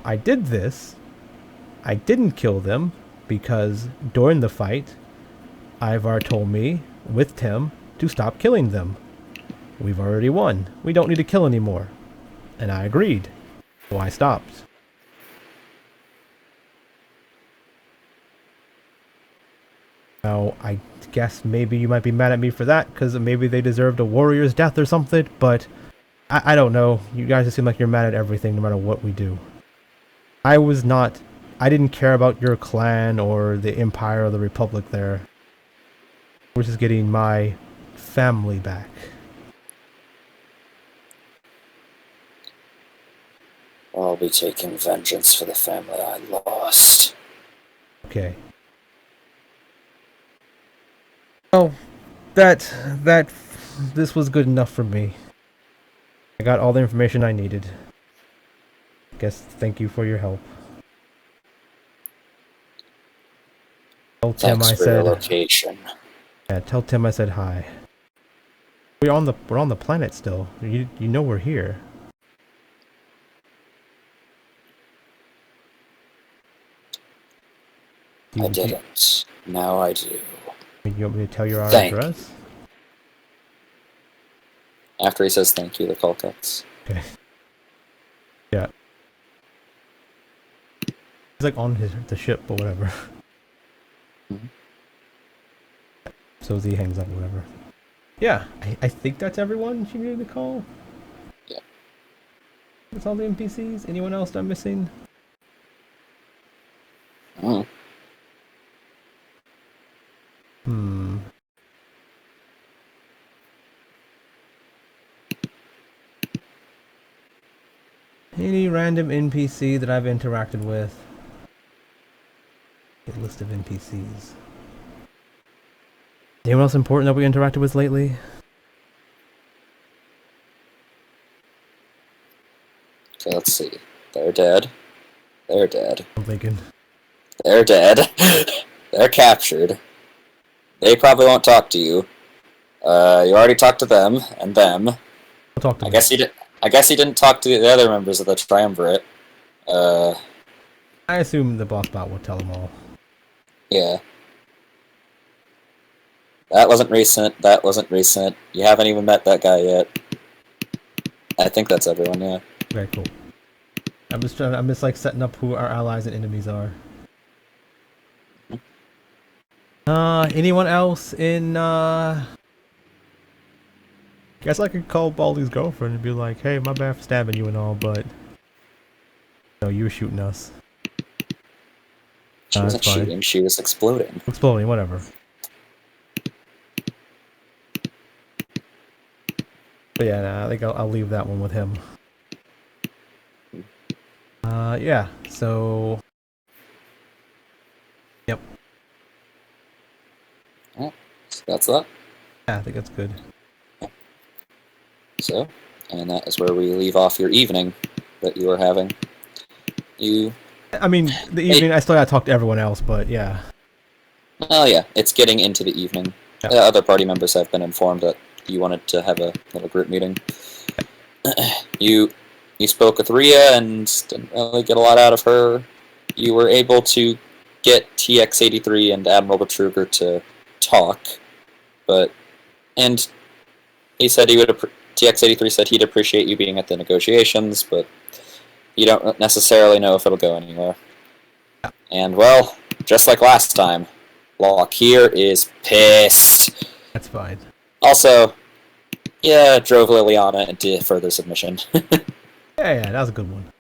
I did this. I didn't kill them because during the fight, Ivar told me, with Tim, to stop killing them. We've already won. We don't need to kill anymore. And I agreed. So I stopped. Now, I guess maybe you might be mad at me for that, because maybe they deserved a warrior's death or something, but I don't know. You guys just seem like you're mad at everything no matter what we do. I didn't care about your clan or the Empire or the Republic there. We're just getting my family back. I'll be taking vengeance for the family I lost. Okay. Oh, this was good enough for me. I got all the information I needed. Guess thank you for your help. Tell Tim Thanks I for your said. location. Yeah, tell Tim I said hi. We're on the planet still. You know we're here. I didn't. Now I do. You want me to tell you our Thank address? After he says thank you, the call cuts. Okay. Yeah. He's like on the ship or whatever. Mhm. So Z hangs up or whatever. Yeah, I think that's everyone she needed to call. Yeah. That's all the NPCs. Anyone else I'm missing? Mm. Hmm. Any random NPC that I've interacted with? list of NPCs. Anyone else important that we interacted with lately? Okay, let's see. They're dead. They're dead. I'm thinking. They're dead. They're captured. They probably won't talk to you. You already talked to them and them. I'll talk to I them. guess he did. I guess he didn't talk to the other members of the triumvirate. I assume the boss bot will tell them all. Yeah. That wasn't recent. That wasn't recent. You haven't even met that guy yet. I think that's everyone. Yeah. Very cool. I'm just like setting up who our allies and enemies are. Anyone else in, guess I could call Baldy's girlfriend and be like, hey, my bad for stabbing you and all, but... No, you were shooting us. She wasn't shooting, she was exploding. Exploding, whatever. But yeah, nah, I think I'll leave that one with him. Yeah, so... Yep. Oh, so that's that. Yeah, I think that's good. So, and that is where we leave off your evening that you were having. I mean, the evening, I still gotta talk to everyone else, but yeah. Oh yeah, it's getting into the evening. Yeah. Other party members have been informed that you wanted to have a little group meeting. You spoke with Rhea and didn't really get a lot out of her. You were able to get TX-83 and Admiral Betruger to talk, and he said he would. TX-83 said he'd appreciate you being at the negotiations, but you don't necessarily know if it'll go anywhere. And well, just like last time, Locke here is pissed. That's fine. Also, yeah, drove Liliana into further submission. Yeah, that was a good one.